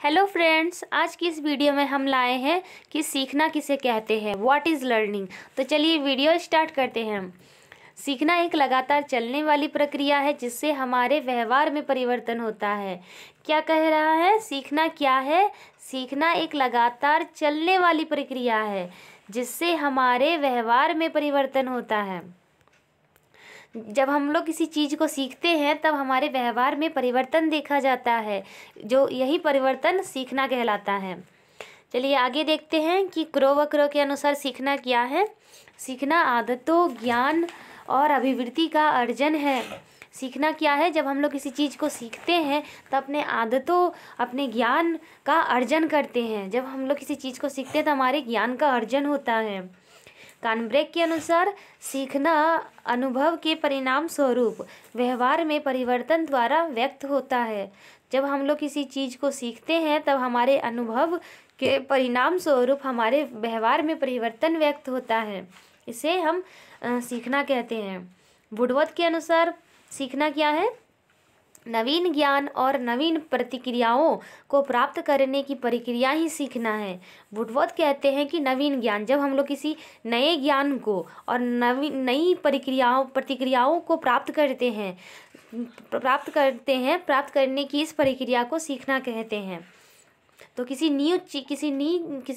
Hello friends, आज की इस वीडियो में हम लाए हैं कि सीखना किसे कहते हैं, व्हाट इज़ लर्निंग। तो चलिए वीडियो स्टार्ट करते हैं। सीखना एक लगातार चलने वाली प्रक्रिया है जिससे हमारे व्यवहार में परिवर्तन होता है। क्या कह रहा है? सीखना क्या है? सीखना एक लगातार चलने वाली प्रक्रिया है जिससे हमारे व्यवहार में परिवर्तन होता है। जब हम लोग किसी चीज़ को सीखते हैं तब हमारे व्यवहार में परिवर्तन देखा जाता है, जो यही परिवर्तन सीखना कहलाता है। चलिए आगे देखते हैं कि क्रो व क्रो के अनुसार सीखना क्या है। सीखना आदतों, ज्ञान और अभिवृत्ति का अर्जन है। सीखना क्या है? जब हम लोग किसी चीज़ को सीखते हैं तो अपने आदतों, अपने ज्ञान का अर्जन करते हैं। जब हम लोग किसी चीज़ को सीखते हैं तो हमारे ज्ञान का अर्जन होता है। कानब्रेक के अनुसार सीखना अनुभव के परिणाम स्वरूप व्यवहार में परिवर्तन द्वारा व्यक्त होता है। जब हम लोग किसी चीज़ को सीखते हैं तब हमारे अनुभव के परिणाम स्वरूप हमारे व्यवहार में परिवर्तन व्यक्त होता है। इसे हम सीखना कहते हैं। वुडवर्थ के अनुसार सीखना क्या है? नवीन ज्ञान और नवीन प्रतिक्रियाओं को प्राप्त करने की प्रक्रिया ही सीखना है। वुडवर्थ कहते हैं कि नवीन ज्ञान, जब हम लोग किसी नए ज्ञान को और नई प्रतिक्रियाओं को प्राप्त करने की इस प्रक्रिया को सीखना कहते हैं। तो किसी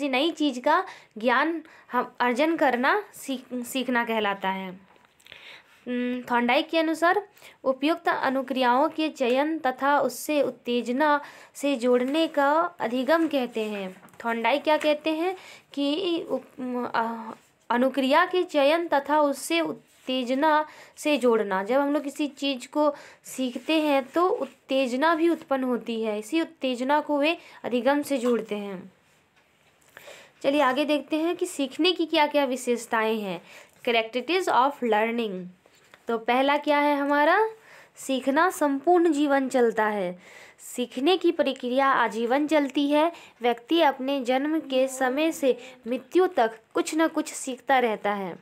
नई चीज़ का ज्ञान हम अर्जन करना सीखना कहलाता है। थॉर्नडाइक के अनुसार उपयुक्त अनुक्रियाओं के चयन तथा उससे उत्तेजना से जोड़ने का अधिगम कहते हैं। थॉर्नडाइक क्या कहते हैं कि अनुक्रिया के चयन तथा उससे उत्तेजना से जोड़ना। जब हम लोग किसी चीज़ को सीखते हैं तो उत्तेजना भी उत्पन्न होती है, इसी उत्तेजना को वे अधिगम से जोड़ते हैं। चलिए आगे देखते हैं कि सीखने की क्या क्या विशेषताएं हैं। Characteristics of learning. तो पहला क्या है हमारा? सीखना संपूर्ण जीवन चलता है। सीखने की प्रक्रिया आजीवन चलती है। व्यक्ति अपने जन्म के समय से मृत्यु तक कुछ न कुछ सीखता रहता है।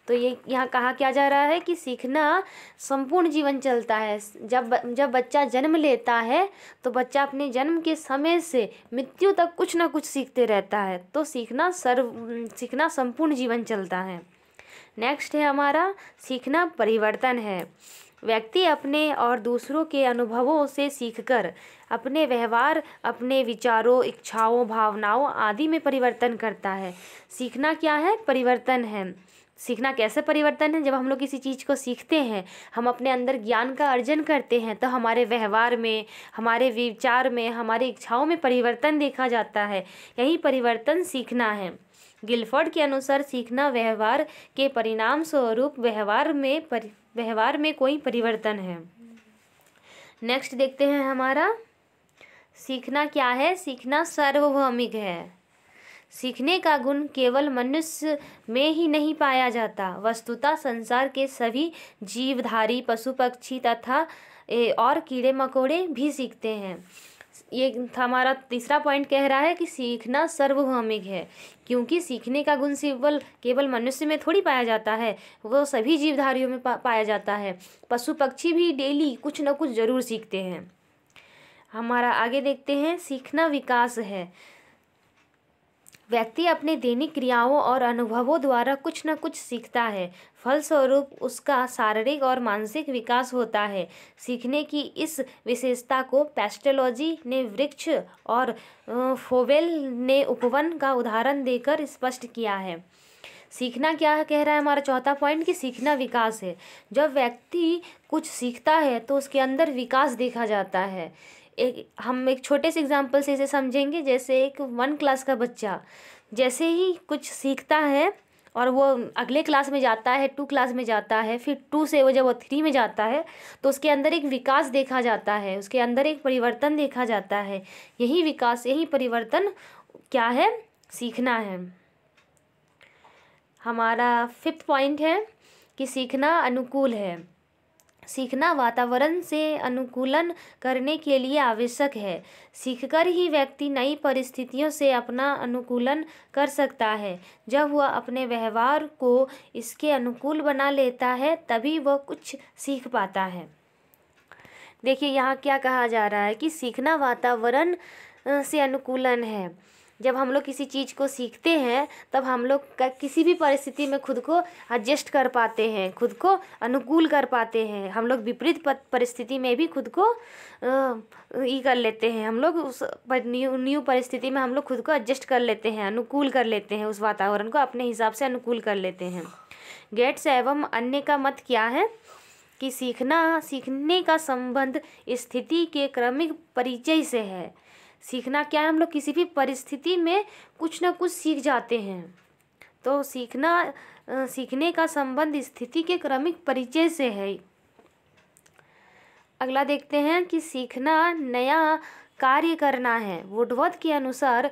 तो ये यहाँ कहा क्या जा रहा है कि सीखना संपूर्ण जीवन चलता है। जब बच्चा जन्म लेता है तो बच्चा अपने जन्म के समय से मृत्यु तक कुछ न कुछ सीखते रहता है। तो सीखना संपूर्ण जीवन चलता है। नेक्स्ट है हमारा सीखना परिवर्तन है। व्यक्ति अपने और दूसरों के अनुभवों से सीखकर अपने व्यवहार, अपने विचारों, इच्छाओं, भावनाओं आदि में परिवर्तन करता है। सीखना क्या है? परिवर्तन है। सीखना कैसे परिवर्तन है? जब हम लोग किसी चीज़ को सीखते हैं, हम अपने अंदर ज्ञान का अर्जन करते हैं तो हमारे व्यवहार में, हमारे विचार में, हमारी इच्छाओं में परिवर्तन देखा जाता है। यही परिवर्तन सीखना है। गिलफोर्ड के अनुसार सीखना व्यवहार के परिणाम स्वरूप व्यवहार में कोई परिवर्तन है। नेक्स्ट देखते हैं हमारा सीखना क्या है। सीखना सार्वभौमिक है। सीखने का गुण केवल मनुष्य में ही नहीं पाया जाता, वस्तुतः संसार के सभी जीवधारी, पशु पक्षी तथा और कीड़े मकोड़े भी सीखते हैं। ये हमारा तीसरा पॉइंट कह रहा है कि सीखना सार्वभौमिक है, क्योंकि सीखने का गुण केवल मनुष्य में थोड़ी पाया जाता है, वो सभी जीवधारियों में पाया जाता है। पशु पक्षी भी डेली कुछ न कुछ जरूर सीखते हैं। हमारा आगे देखते हैं सीखना विकास है। व्यक्ति अपने दैनिक क्रियाओं और अनुभवों द्वारा कुछ न कुछ सीखता है, फलस्वरूप उसका शारीरिक और मानसिक विकास होता है। सीखने की इस विशेषता को पेस्टोलॉजी ने वृक्ष और फोवेल ने उपवन का उदाहरण देकर स्पष्ट किया है। सीखना क्या कह रहा है हमारा चौथा पॉइंट कि सीखना विकास है। जब व्यक्ति कुछ सीखता है तो उसके अंदर विकास देखा जाता है। हम एक छोटे से एग्जाम्पल से इसे समझेंगे। जैसे एक 1 क्लास का बच्चा जैसे ही कुछ सीखता है और वो अगले क्लास में जाता है, 2 क्लास में जाता है, फिर 2 से जब वो 3 में जाता है तो उसके अंदर एक विकास देखा जाता है, उसके अंदर एक परिवर्तन देखा जाता है। यही विकास, यही परिवर्तन क्या है? सीखना है। हमारा 5th पॉइंट है कि सीखना अनुकूल है। सीखना वातावरण से अनुकूलन करने के लिए आवश्यक है। सीखकर ही व्यक्ति नई परिस्थितियों से अपना अनुकूलन कर सकता है। जब वह अपने व्यवहार को इसके अनुकूल बना लेता है तभी वह कुछ सीख पाता है। देखिए यहाँ क्या कहा जा रहा है कि सीखना वातावरण से अनुकूलन है। जब हम लोग किसी चीज़ को सीखते हैं तब हम लोग किसी भी परिस्थिति में खुद को एडजस्ट कर पाते हैं, खुद को अनुकूल कर पाते हैं। हम लोग विपरीत परिस्थिति में भी खुद को ये कर लेते हैं, हम लोग उस न्यू परिस्थिति में हम लोग खुद को एडजस्ट कर लेते हैं, अनुकूल कर लेते हैं, उस वातावरण को अपने हिसाब से अनुकूल कर लेते हैं। गेट्स एवं अन्य का मत क्या है कि सीखने का संबंध स्थिति के क्रमिक परिचय से है। सीखना क्या है, हम लोग किसी भी परिस्थिति में कुछ ना कुछ सीख जाते हैं। तो सीखने का संबंध स्थिति के क्रमिक परिचय से है। अगला देखते हैं कि सीखना नया कार्य करना है। वुडवर्थ के अनुसार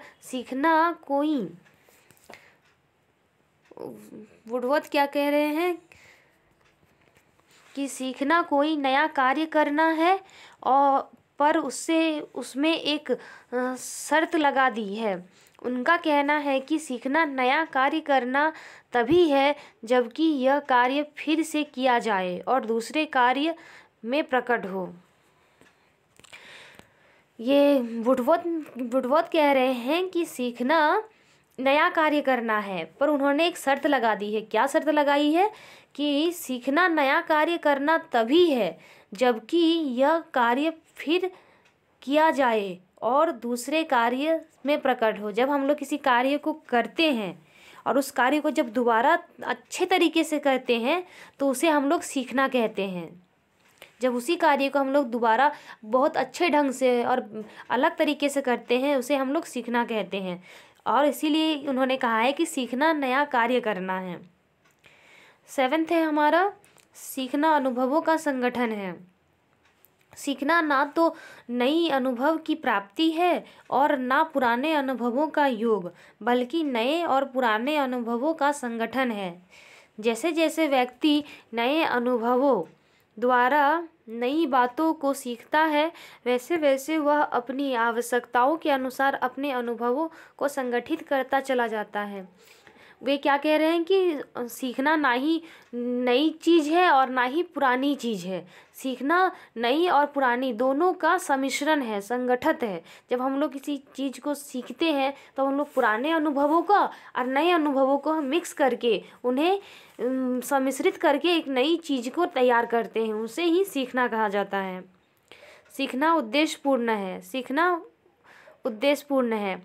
वुडवर्थ क्या कह रहे हैं कि सीखना कोई नया कार्य करना है और पर उसमें एक शर्त लगा दी है। उनका कहना है कि सीखना नया कार्य करना तभी है जबकि यह कार्य फिर से किया जाए और दूसरे कार्य में प्रकट हो। ये वुडवर्थ कह रहे हैं कि सीखना नया कार्य करना है, पर उन्होंने एक शर्त लगा दी है। क्या शर्त लगाई है कि सीखना नया कार्य करना तभी है जबकि यह कार्य फिर किया जाए और दूसरे कार्य में प्रकट हो। जब हम लोग किसी कार्य को करते हैं और उस कार्य को जब दोबारा अच्छे तरीके से करते हैं तो उसे हम लोग सीखना कहते हैं। जब उसी कार्य को हम लोग दोबारा बहुत अच्छे ढंग से और अलग तरीके से करते हैं उसे हम लोग सीखना कहते हैं, और इसीलिए उन्होंने कहा है कि सीखना नया कार्य करना है। 7th है हमारा, सीखना अनुभवों का संगठन है। सीखना ना तो नई अनुभव की प्राप्ति है और ना पुराने अनुभवों का योग, बल्कि नए और पुराने अनुभवों का संगठन है। जैसे जैसे व्यक्ति नए अनुभवों द्वारा नई बातों को सीखता है वैसे वैसे वह अपनी आवश्यकताओं के अनुसार अपने अनुभवों को संगठित करता चला जाता है। वे क्या कह रहे हैं कि सीखना ना ही नई चीज़ है और ना ही पुरानी चीज़ है। सीखना नई और पुरानी दोनों का सम्मिश्रण है, संगठित है। जब हम लोग किसी चीज़ को सीखते हैं तो हम लोग पुराने अनुभवों का और नए अनुभवों को मिक्स करके उन्हें सम्मिश्रित करके एक नई चीज़ को तैयार करते हैं, उसे ही सीखना कहा जाता है। सीखना उद्देश्यपूर्ण है। सीखना उद्देश्यपूर्ण है।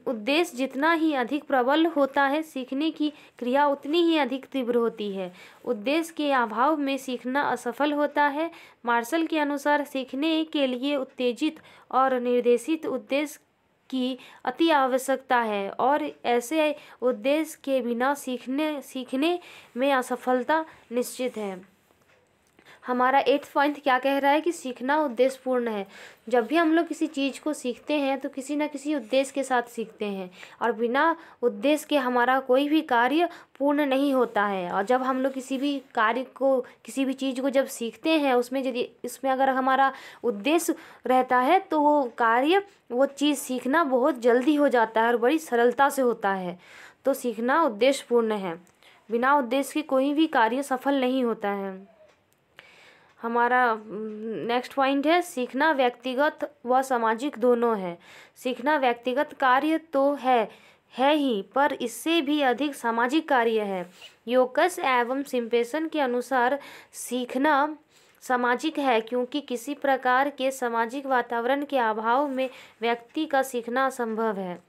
उद्देश्य जितना ही अधिक प्रबल होता है सीखने की क्रिया उतनी ही अधिक तीव्र होती है। उद्देश्य के अभाव में सीखना असफल होता है। मार्शल के अनुसार सीखने के लिए उत्तेजित और निर्देशित उद्देश्य की अति आवश्यकता है और ऐसे उद्देश्य के बिना सीखने में असफलता निश्चित है। हमारा 8th पॉइंट क्या कह रहा है कि सीखना उद्देश्यपूर्ण है। जब भी हम लोग किसी चीज़ को सीखते हैं तो किसी न किसी उद्देश्य के साथ सीखते हैं और बिना उद्देश्य के हमारा कोई भी कार्य पूर्ण नहीं होता है। और जब हम लोग किसी भी कार्य को, किसी भी चीज़ को जब सीखते हैं इसमें अगर हमारा उद्देश्य रहता है तो वो चीज़ सीखना बहुत जल्दी हो जाता है और बड़ी सरलता से होता है। तो सीखना उद्देश्यपूर्ण है। बिना उद्देश्य के कोई भी कार्य सफल नहीं होता है। हमारा नेक्स्ट पॉइंट है, सीखना व्यक्तिगत व सामाजिक दोनों है। सीखना व्यक्तिगत कार्य तो है ही, पर इससे भी अधिक सामाजिक कार्य है। योकस एवं सिम्पसन के अनुसार सीखना सामाजिक है क्योंकि किसी प्रकार के सामाजिक वातावरण के अभाव में व्यक्ति का सीखना असंभव है।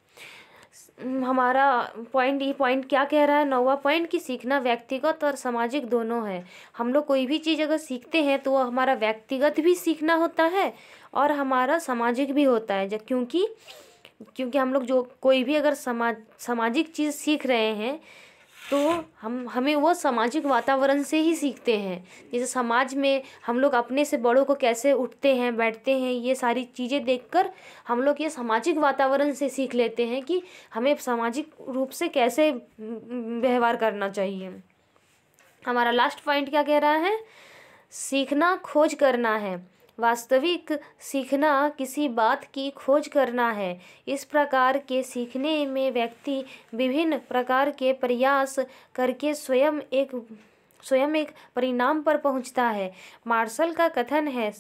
हमारा पॉइंट क्या कह रहा है, 9वां पॉइंट, कि सीखना व्यक्तिगत और सामाजिक दोनों है। हम लोग कोई भी चीज़ अगर सीखते हैं तो वो हमारा व्यक्तिगत भी सीखना होता है और हमारा सामाजिक भी होता है। क्योंकि हम लोग जो कोई भी अगर सामाजिक चीज़ सीख रहे हैं तो हमें वो सामाजिक वातावरण से ही सीखते हैं। जैसे समाज में हम लोग अपने से बड़ों को कैसे उठते हैं, बैठते हैं, ये सारी चीज़ें देखकर हम लोग ये सामाजिक वातावरण से सीख लेते हैं कि हमें सामाजिक रूप से कैसे व्यवहार करना चाहिए। हमारा लास्ट पॉइंट क्या कह रहा है, सीखना खोज करना है। वास्तविक सीखना किसी बात की खोज करना है। इस प्रकार के सीखने में व्यक्ति विभिन्न प्रकार के प्रयास करके स्वयं एक स्वयं एक परिणाम पर पहुंचता है। मार्शल का कथन है,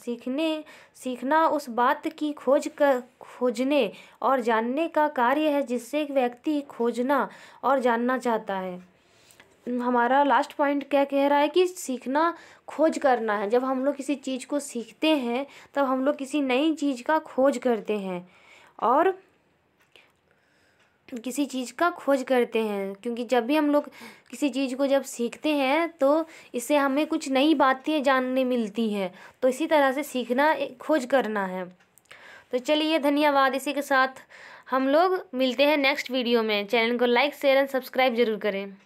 सीखना उस बात की खोजने और जानने का कार्य है जिससे एक व्यक्ति खोजना और जानना चाहता है। हमारा लास्ट पॉइंट क्या कह रहा है कि सीखना खोज करना है। जब हम लोग किसी चीज़ को सीखते हैं तब हम लोग किसी नई चीज़ का खोज करते हैं और किसी चीज़ का खोज करते हैं, क्योंकि जब भी हम लोग किसी चीज़ को जब सीखते हैं तो इससे हमें कुछ नई बातें जानने मिलती हैं। तो इसी तरह से सीखना एक खोज करना है। तो चलिए, धन्यवाद। इसी के साथ हम लोग मिलते हैं नेक्स्ट वीडियो में। चैनल को लाइक, शेयर एंड सब्सक्राइब जरूर करें।